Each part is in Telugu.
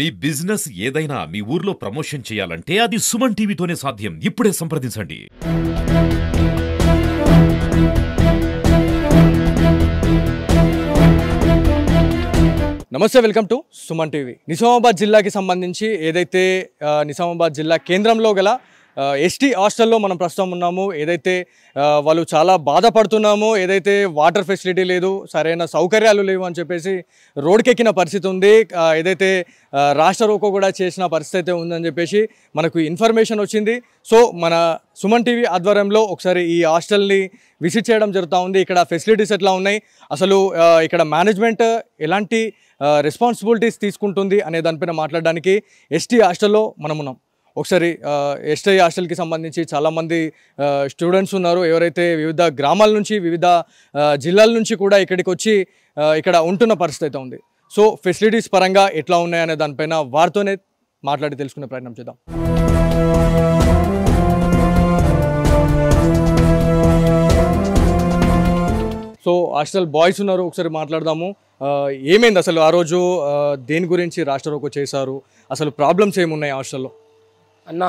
మీ బిజినెస్ ఏదైనా మీ ఊర్లో ప్రమోషన్ చేయాలంటే అది సుమన్ టీవీతోనే సాధ్యం. ఇప్పుడే సంప్రదించండి. నమస్తే, welcome to Suman TV. Nizamabad జిల్లాకి సంబంధించి ఏదైతే నిజామాబాద్ జిల్లా కేంద్రంలో గల ఎస్టీ హాస్టల్లో మనం ప్రస్తుతం ఉన్నాము. ఏదైతే వాళ్ళు చాలా బాధపడుతున్నామో, ఏదైతే వాటర్ ఫెసిలిటీ లేదు, సరైన సౌకర్యాలు లేవు అని చెప్పేసి రోడ్కెక్కిన పరిస్థితి ఉంది. ఏదైతే రాష్ట్ర రోకో కూడా చేసిన పరిస్థితి అయితే ఉందని చెప్పేసి మనకు ఇన్ఫర్మేషన్ వచ్చింది. సో మన సుమన్ టీవీ ఆధ్వర్యంలో ఒకసారి ఈ హాస్టల్ని విజిట్ చేయడం జరుగుతూ ఉంది. ఇక్కడ ఫెసిలిటీస్ ఎట్లా ఉన్నాయి, అసలు ఇక్కడ మేనేజ్మెంట్ ఎలాంటి రెస్పాన్సిబిలిటీస్ తీసుకుంటుంది అనే దానిపైన మాట్లాడడానికి ఎస్టీ హాస్టల్లో మనం ఉన్నాం. ఒకసారి ఎస్టీ హాస్టల్కి సంబంధించి చాలామంది స్టూడెంట్స్ ఉన్నారు, ఎవరైతే వివిధ గ్రామాల నుంచి వివిధ జిల్లాల నుంచి కూడా ఇక్కడికి వచ్చి ఇక్కడ ఉంటున్న పరిస్థితి అయితే ఉంది. సో ఫెసిలిటీస్ పరంగా ఎట్లా ఉన్నాయనే దానిపైన వారితోనే మాట్లాడి తెలుసుకునే ప్రయత్నం చేద్దాం. సో హాస్టల్ బాయ్స్ ఉన్నారు, ఒకసారి మాట్లాడదాము. ఏమైంది అసలు ఆ రోజు, దేని గురించి రాష్ట్ర రోకో చేశారు, అసలు ప్రాబ్లమ్స్ ఏమున్నాయి హాస్టల్లో? అన్న,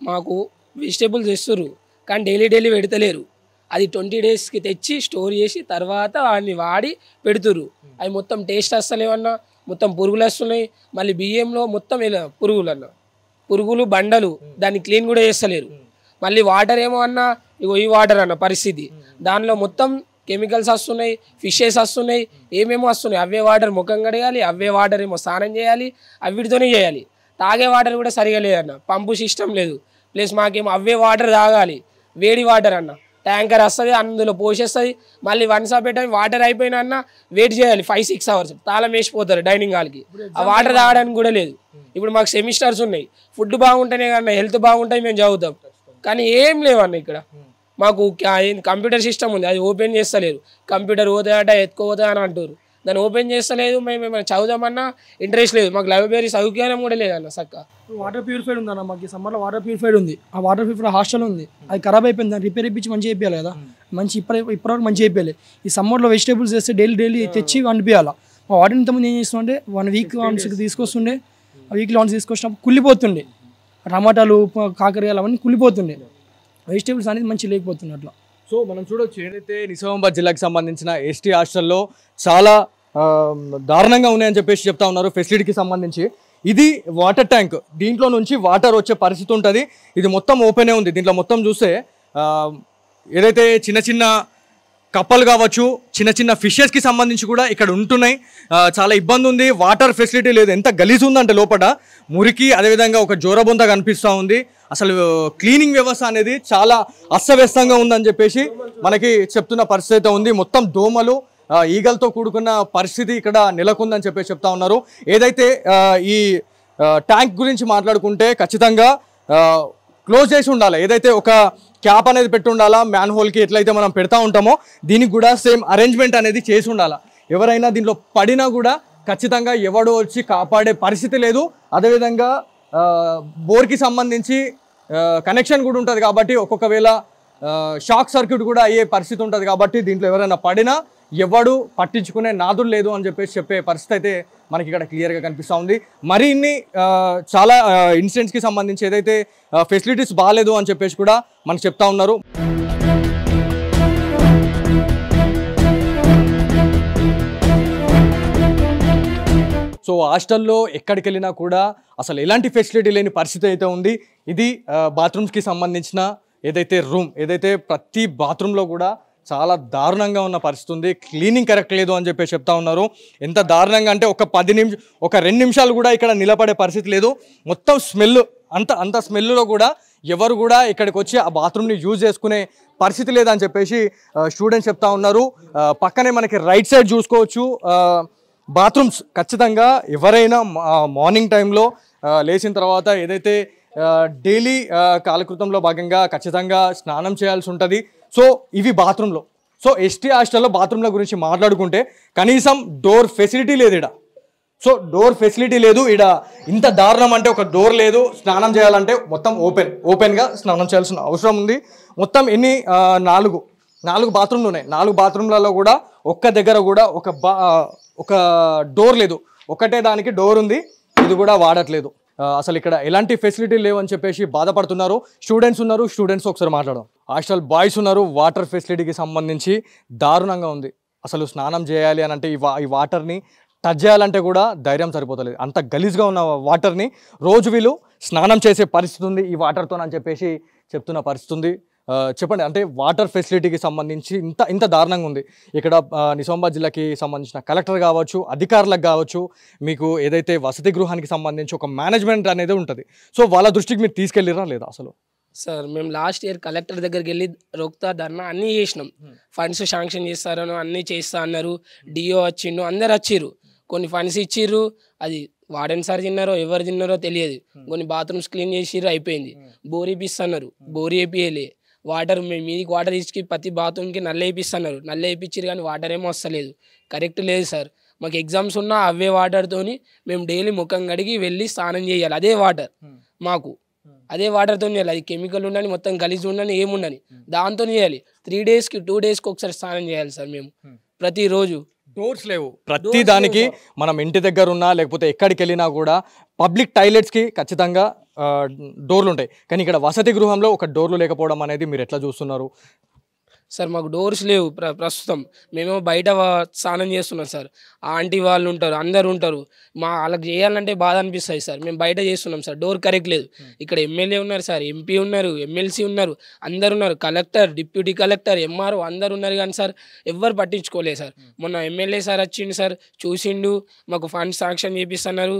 మాకు వెజిటేబుల్స్ తెస్తుర్రు కానీ డైలీ పెడతలేరు. అది 20 డేస్కి తెచ్చి స్టోర్ చేసి తర్వాత వాడిని వాడి పెడుతుర్రు. అవి మొత్తం టేస్ట్ వస్తలేవన్న, మొత్తం పురుగులు వస్తున్నాయి. మళ్ళీ బియ్యంలో మొత్తం పురుగులు అన్న, పురుగులు బండలు, దాన్ని క్లీన్ కూడా చేస్తలేరు. మళ్ళీ వాటర్ ఏమో అన్న, ఇగో ఈ వాటర్ అన్న పరిస్థితి, దానిలో మొత్తం కెమికల్స్ వస్తున్నాయి, ఫిషెస్ వస్తున్నాయి, ఏమేమో వస్తున్నాయి. అవే వాటర్ ముఖం కడగాలి, అవే వాటర్ ఏమో స్నానం చేయాలి, అవిటితోనే చేయాలి. తాగే వాటర్ కూడా సరిగా లేదన్న, పంపు సిస్టమ్ లేదు. ప్లస్ మాకేమో అవే వాటర్ తాగాలి, వేడి వాటర్ అన్న. ట్యాంకర్ వస్తుంది, అందులో పోసేస్తుంది. మళ్ళీ once of A time water అయిపోయినా అన్న వెయిట్ చేయాలి 5-6 అవర్స్. తాళం వేసిపోతారు డైనింగ్ హాల్కి, ఆ వాటర్ తాగడానికి కూడా లేదు. ఇప్పుడు మాకు సెమిస్టర్స్ ఉన్నాయి, ఫుడ్ బాగుంటేనే కన్నా హెల్త్ బాగుంటుంది, మేము చదువుతాం. కానీ ఏం లేవన్న ఇక్కడ. మాకు కంప్యూటర్ సిస్టమ్ ఉంది, అది ఓపెన్ చేస్తలేరు. కంప్యూటర్ పోతాయట, ఎత్తుకోపోతా అని అంటారు, దాన్ని ఓపెన్ చేస్తలేదు. మేము ఏమైనా చదువుదామన్నా ఇంట్రెస్ట్ లేదు. మాకు లైబ్రరీ సౌకర్యం కూడా లేదన్న చక్క. వాటర్ ప్యూరిఫైడ్ ఉందన్న, మాకు సమ్మర్లో వాటర్ ప్యూరిఫైడ్ ఉంది. ఆ వాటర్ ప్యూరిఫైడ్ హాస్టల్ ఉంది, అది ఖరాబ్ అయిపోయింది. దాన్ని రిపేర్ ఇప్పించి మంచిగా అయిపోయాలి కదా, ఇప్పటివరకు మంచిగా అయిపోయాలి. ఈ సమ్మర్లో వెజిటేబుల్స్ వేస్తే డైలీ తెచ్చి వండిపోయాలి. మా వాటర్ ఇంతకుముందు ఏం చేస్తుండే, 1 వీక్ వన్స్ తీసుకొస్తుండే, వీక్లీ వన్స్ తీసుకొచ్చినప్పుడు కుళ్ళిపోతుండే. టమాటాలు, కాకరకాయలు అవన్నీ కుళ్ళిపోతుండే. వెజిటేబుల్స్ అనేది మంచి లేకపోతుంది అట్లా. సో మనం చూడొచ్చు, ఏదైతే నిజామాబాద్ జిల్లాకి సంబంధించిన ఎస్టీ హాస్టల్లో చాలా దారుణంగా ఉన్నాయని చెప్పేసి చెప్తా ఉన్నారు. ఫెసిలిటీకి సంబంధించి ఇది వాటర్ ట్యాంక్, దీంట్లో నుంచి వాటర్ వచ్చే పరిస్థితి ఉంటుంది. ఇది మొత్తం ఓపెనే ఉంది. దీంట్లో మొత్తం చూస్తే ఏదైతే చిన్న చిన్న కప్పలు కావచ్చు, చిన్న చిన్న ఫిషెస్కి సంబంధించి కూడా ఇక్కడ ఉంటున్నాయి. చాలా ఇబ్బంది ఉంది, వాటర్ ఫెసిలిటీ లేదు. ఎంత గలీజ్ ఉందంటే లోపల మురికి, అదేవిధంగా ఒక జోరబొంత కనిపిస్తూ ఉంది. అసలు క్లీనింగ్ వ్యవస్థ అనేది చాలా అస్తవ్యస్తంగా ఉందని చెప్పేసి మనకి చెప్తున్న పరిస్థితి ఉంది. మొత్తం దోమలు, ఈగలతో కూడుకున్న పరిస్థితి ఇక్కడ నెలకొందని చెప్పేసి చెప్తా ఉన్నారు. ఏదైతే ఈ ట్యాంక్ గురించి మాట్లాడుకుంటే ఖచ్చితంగా క్లోజ్ చేసి ఉండాలి. ఏదైతే ఒక క్యాప్ అనేది పెట్టి ఉండాలా, మ్యాన్ హోల్కి ఎట్లయితే మనం పెడతా ఉంటామో దీనికి కూడా సేమ్ అరేంజ్మెంట్ అనేది చేసి ఉండాలా. ఎవరైనా దీంట్లో పడినా కూడా ఖచ్చితంగా ఎవడో వచ్చి కాపాడే పరిస్థితి లేదు. అదేవిధంగా బోర్కి సంబంధించి కనెక్షన్ కూడా ఉంటుంది కాబట్టి ఒక్కొక్క వేళ షాక్ సర్క్యూట్ కూడా అయ్యే పరిస్థితి ఉంటుంది. కాబట్టి దీంట్లో ఎవరైనా పడినా ఎవడు పట్టించుకునే నాదులు లేదు అని చెప్పే పరిస్థితి అయితే మనకి ఇక్కడ క్లియర్గా కనిపిస్తూ ఉంది. మరి ఇన్ని చాలా ఇన్సిడెంట్స్కి సంబంధించి ఏదైతే ఫెసిలిటీస్ బాగాలేదు అని చెప్పేసి కూడా మనకు చెప్తా ఉన్నారు. సో హాస్టల్లో ఎక్కడికి వెళ్ళినా కూడా అసలు ఎలాంటి ఫెసిలిటీ లేని పరిస్థితి అయితే ఉంది. ఇది బాత్రూమ్స్కి సంబంధించిన ఏదైతే రూమ్, ఏదైతే ప్రతి బాత్రూంలో కూడా చాలా దారుణంగా ఉన్న పరిస్థితి ఉంది. క్లీనింగ్ కరెక్ట్ లేదు అని చెప్పి చెప్తా ఉన్నారు. ఎంత దారుణంగా అంటే ఒక 2 నిమిషాలు కూడా ఇక్కడ నిలబడే పరిస్థితి లేదు. మొత్తం స్మెల్, అంత స్మెల్లో కూడా ఎవరు కూడా ఇక్కడికి వచ్చి ఆ బాత్రూమ్ని యూజ్ చేసుకునే పరిస్థితి లేదని చెప్పేసి స్టూడెంట్స్ చెప్తా ఉన్నారు. పక్కనే మనకి రైట్ సైడ్ చూసుకోవచ్చు బాత్రూమ్స్. ఖచ్చితంగా ఎవరైనా మార్నింగ్ టైంలో లేచిన తర్వాత ఏదైతే డైలీ కాలకృతంలో భాగంగా ఖచ్చితంగా స్నానం చేయాల్సి ఉంటుంది. సో ఇవి బాత్రూంలో. సో ఎస్టీ హాస్టల్లో బాత్రూంల గురించి మాట్లాడుకుంటే కనీసం డోర్ ఫెసిలిటీ లేదు ఇక్కడ. సో డోర్ ఫెసిలిటీ లేదు ఇక్కడ. ఇంత దారుణం అంటే ఒక డోర్ లేదు, స్నానం చేయాలంటే మొత్తం ఓపెన్గా స్నానం చేయాల్సిన అవసరం ఉంది. మొత్తం ఎన్ని 4 బాత్రూమ్లు ఉన్నాయి. 4 బాత్రూమ్లలో కూడా ఒక్క దగ్గర కూడా ఒక డోర్ లేదు. ఒకటే దానికి డోర్ ఉంది. ఇది కూడా వాడట్లేదు. అసలు ఇక్కడ ఎలాంటి ఫెసిలిటీ లేవని చెప్పేసి బాధపడుతున్నారు. స్టూడెంట్స్ ఉన్నారు, స్టూడెంట్స్ ఒకసారి మాట్లాడడం. హాస్టల్ బాయ్స్ ఉన్నారు. వాటర్ ఫెసిలిటీకి సంబంధించి దారుణంగా ఉంది. అసలు స్నానం చేయాలి అని అంటే ఈ వాటర్ని టచ్ చేయాలంటే కూడా ధైర్యం సరిపోతలేదు. అంత గలీజ్గా ఉన్న వాటర్ని రోజు వీళ్ళు స్నానం చేసే పరిస్థితి ఉంది ఈ వాటర్తో అని చెప్పేసి చెప్తున్న పరిస్థితి ఉంది. చెప్పండి, అంటే వాటర్ ఫెసిలిటీకి సంబంధించి ఇంత దారుణంగా ఉంది ఇక్కడ. నిజామాబాద్ జిల్లాకి సంబంధించిన కలెక్టర్ కావచ్చు, అధికారులకు కావచ్చు, మీకు ఏదైతే వసతి గృహానికి సంబంధించి ఒక మేనేజ్మెంట్ అనేది ఉంటుంది. సో వాళ్ళ దృష్టికి మీరు తీసుకెళ్ళిరా లేదా? అసలు సార్ మేము లాస్ట్ ఇయర్ కలెక్టర్ దగ్గరికి వెళ్ళి రోక్తా ధర్నా అన్నీ చేసినాం. ఫండ్స్ శాంక్షన్ చేస్తారని అన్నీ చేస్తా అన్నారు. డిఓ వచ్చిండు, అందరు వచ్చిర్రు. కొన్ని ఫండ్స్ ఇచ్చిర్రు, అది వార్డెన్ సార్ తిన్నారో ఎవరు తిన్నారో తెలియదు. కొన్ని బాత్రూమ్స్ క్లీన్ చేసిర్రు, అయిపోయింది. బోర్ వేపిస్తున్నారు, బోర్ వేపియలే. వాటర్ మీదికి వాటర్ ఇచ్చి ప్రతి బాత్రూమ్కి నల్ల వేపిస్తున్నారు, నల్ల వేపించారు కానీ వాటర్ ఏమో వస్తలేదు. కరెక్ట్ లేదు సార్. మాకు ఎగ్జామ్స్ ఉన్నా అవే వాటర్తోని మేము డైలీ ముఖం కడిగి వెళ్ళి స్నానం చేయాలి. అదే వాటర్ మాకు, అదే వాటర్తో చేయాలి. అది కెమికల్ ఉండని, మొత్తం గలీజ్ ఉండని, ఏముండని దాంతో చేయాలి. 3 డేస్కి 2 డేస్కి ఒకసారి స్నానం చేయాలి సార్ మేము ప్రతిరోజు. డోర్స్ లేవు ప్రతి దానికి. మనం ఇంటి దగ్గర ఉన్నా లేకపోతే ఎక్కడికి వెళ్ళినా కూడా పబ్లిక్ టాయిలెట్స్కి ఖచ్చితంగా డోర్లు ఉంటాయి. కానీ ఇక్కడ వసతి గృహంలో ఒక డోర్లు లేకపోవడం అనేది మీరు ఎట్లా చూస్తున్నారు? సార్ మాకు డోర్స్ లేవు ప్రస్తుతం. మేమేమో బయట స్నానం చేస్తున్నాం సార్. ఆంటీ వాళ్ళు ఉంటారు, అందరు ఉంటారు. వాళ్ళకి చేయాలంటే బాధ అనిపిస్తుంది సార్. మేము బయట చేస్తున్నాం సార్. డోర్ కరెక్ట్ లేదు. ఇక్కడ ఎమ్మెల్యే ఉన్నారు సార్, ఎంపీ ఉన్నారు, ఎమ్మెల్సీ ఉన్నారు, అందరు ఉన్నారు, కలెక్టర్, డిప్యూటీ కలెక్టర్, ఎంఆర్ఓ అందరు ఉన్నారు. కానీ సార్ ఎవ్వరు పట్టించుకోలేదు సార్. మొన్న ఎమ్మెల్యే సార్ వచ్చిండు సార్, చూసిండు, మాకు ఫండ్స్ శాంక్షన్ చేపిస్తున్నారు,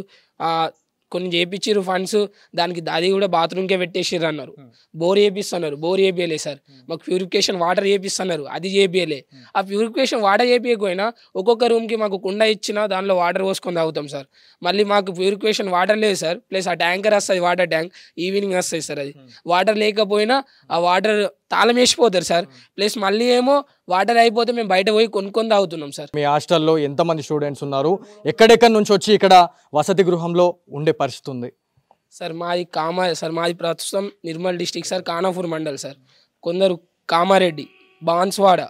కొన్ని చేయించారు ఫండ్స్. దానికి అది కూడా బాత్రూమ్కే పెట్టేసిర్రు అన్నారు. బోర్ చేపిస్తున్నారు, బోర్ చేపియలే సార్. మాకు ప్యూరిఫికేషన్ వాటర్ చేపిస్తున్నారు, అది చేపియలే. ఆ ప్యూరిఫికేషన్ వాటర్ చేపియకపోయినా ఒక్కొక్క రూమ్కి మాకు కుండ ఇచ్చినా దానిలో వాటర్ పోసుకొని తాగుతాం సార్. మళ్ళీ మాకు ప్యూరిఫికేషన్ వాటర్ లేదు సార్. ప్లస్ ఆ ట్యాంకర్ వస్తుంది, వాటర్ ట్యాంక్ ఈవినింగ్ వస్తుంది సార్. అది వాటర్ లేకపోయినా ఆ వాటర్ తాళం వేసిపోతారు సార్. ప్లస్ మళ్ళీ ఏమో వాటర్ అయిపోతే మేము బయట పోయి కొనుక్కొని తాగుతున్నాం సార్. మీ హాస్టల్లో ఎంతమంది స్టూడెంట్స్ ఉన్నారు? ఎక్కడెక్కడి నుంచి వచ్చి ఇక్కడ వసతి గృహంలో ఉండే పరిస్థితి ఉంది? సార్ మాది ప్రస్తుతం Nirmal district sir, Khanapur mandal sir. కొందరు కామారెడ్డి, బాన్స్వాడ,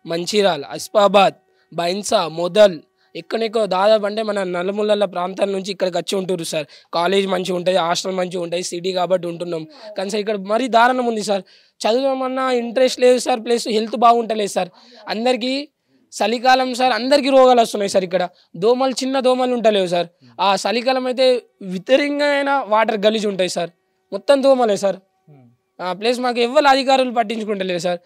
మంచిర్యాల, అస్ఫాబాద్, బైన్సా, మొదల్, ఎక్కడెక్కడో దాదాపు అంటే మన నలుమూలల ప్రాంతాల నుంచి ఇక్కడికి వచ్చి ఉంటున్నారు సార్. కాలేజ్ మంచిగా ఉంటుంది, హాస్టల్ మంచిగా ఉంటుంది, సిటీ కాబట్టి ఉంటున్నాం. కానీ సార్ ఇక్కడ మరీ దారుణం ఉంది సార్. చదువుదామన్నా ఇంట్రెస్ట్ లేదు సార్. ప్లస్ హెల్త్ బాగుంటలేదు సార్. అందరికీ చలికాలం సార్, అందరికీ రోగాలు వస్తున్నాయి సార్. ఇక్కడ దోమలు, చిన్న దోమలు ఉంటలేవు సార్. ఆ చలికాలం అయితే విపరీతంగా వాటర్ గలీజ్ ఉంటాయి సార్, మొత్తం దోమలే సార్. ప్లస్ మాకు ఎవ్వరు అధికారులు పట్టించుకుంటలేరు సార్.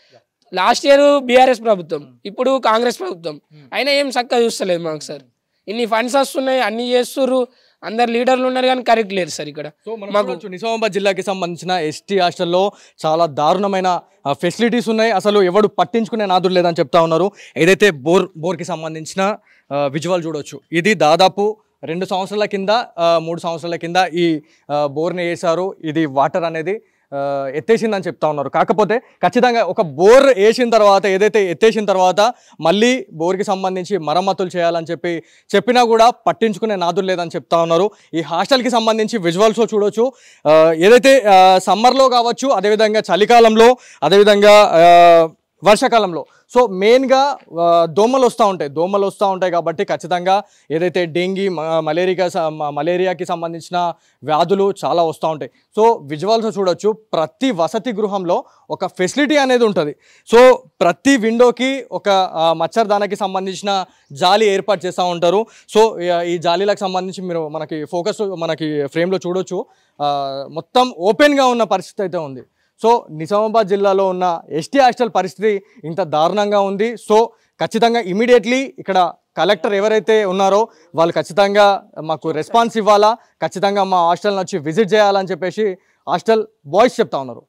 లాస్ట్ ఇయర్ బీఆర్ఎస్ ప్రభుత్వం, ఇప్పుడు కాంగ్రెస్ ప్రభుత్వం, అయినా ఏం చక్కగా చూస్తలేదు మాకు సార్. ఇన్ని ఫండ్స్ వస్తున్నాయి, అన్ని చేస్తుర్రు, అందరు లీడర్లు ఉన్నారు కానీ కరెక్ట్ లేరు సార్. ఇక్కడ మాకు నిజామాబాద్ జిల్లాకి సంబంధించిన ఎస్టీ హాస్టల్లో చాలా దారుణమైన ఫెసిలిటీస్ ఉన్నాయి. అసలు ఎవడు పట్టించుకునే నాదుడు లేదని చెప్తా ఉన్నారు. ఏదైతే బోర్కి సంబంధించిన విజువల్ చూడవచ్చు. ఇది దాదాపు 2 సంవత్సరాల కింద 3 సంవత్సరాల కింద ఈ బోర్ని వేశారు. ఇది వాటర్ అనేది ఎత్తేసిందని చెప్తా ఉన్నారు. కాకపోతే ఖచ్చితంగా ఒక బోర్ వేసిన తర్వాత, ఏదైతే ఎత్తేసిన తర్వాత మళ్ళీ బోర్కి సంబంధించి మరమ్మతులు చేయాలని చెప్పినా కూడా పట్టించుకునే నాదులు లేదని చెప్తా ఉన్నారు. ఈ హాస్టల్కి సంబంధించి విజువల్స్లో చూడవచ్చు. ఏదైతే సమ్మర్లో కావచ్చు, అదేవిధంగా చలికాలంలో, అదేవిధంగా వర్షాకాలంలో సో మెయిన్గా దోమలు వస్తూ ఉంటాయి కాబట్టి ఖచ్చితంగా ఏదైతే డెంగీ, మలేరియాకి సంబంధించిన వ్యాధులు చాలా వస్తూ ఉంటాయి. సో విజువల్స్ చూడొచ్చు. ప్రతి వసతి గృహంలో ఒక ఫెసిలిటీ అనేది ఉంటుంది. సో ప్రతి విండోకి ఒక మచ్చర్దానికి సంబంధించిన జాలి ఏర్పాటు చేస్తూ ఉంటారు. సో ఈ జాలీలకు సంబంధించి మీరు మనకి ఫ్రేమ్లో చూడొచ్చు. మొత్తం ఓపెన్గా ఉన్న పరిస్థితి అయితే ఉంది. సో నిజామాబాద్ జిల్లాలో ఉన్న ఎస్టీ హాస్టల్ పరిస్థితి ఇంత దారుణంగా ఉంది. సో ఖచ్చితంగా ఇమీడియట్లీ ఇక్కడ కలెక్టర్ ఎవరైతే ఉన్నారో వాళ్ళు ఖచ్చితంగా మాకు రెస్పాన్స్ ఇవ్వాలా, ఖచ్చితంగా మా హాస్టల్ని వచ్చి విజిట్ చేయాలని చెప్పేసి హాస్టల్ బాయ్స్ చెప్తా ఉన్నారు.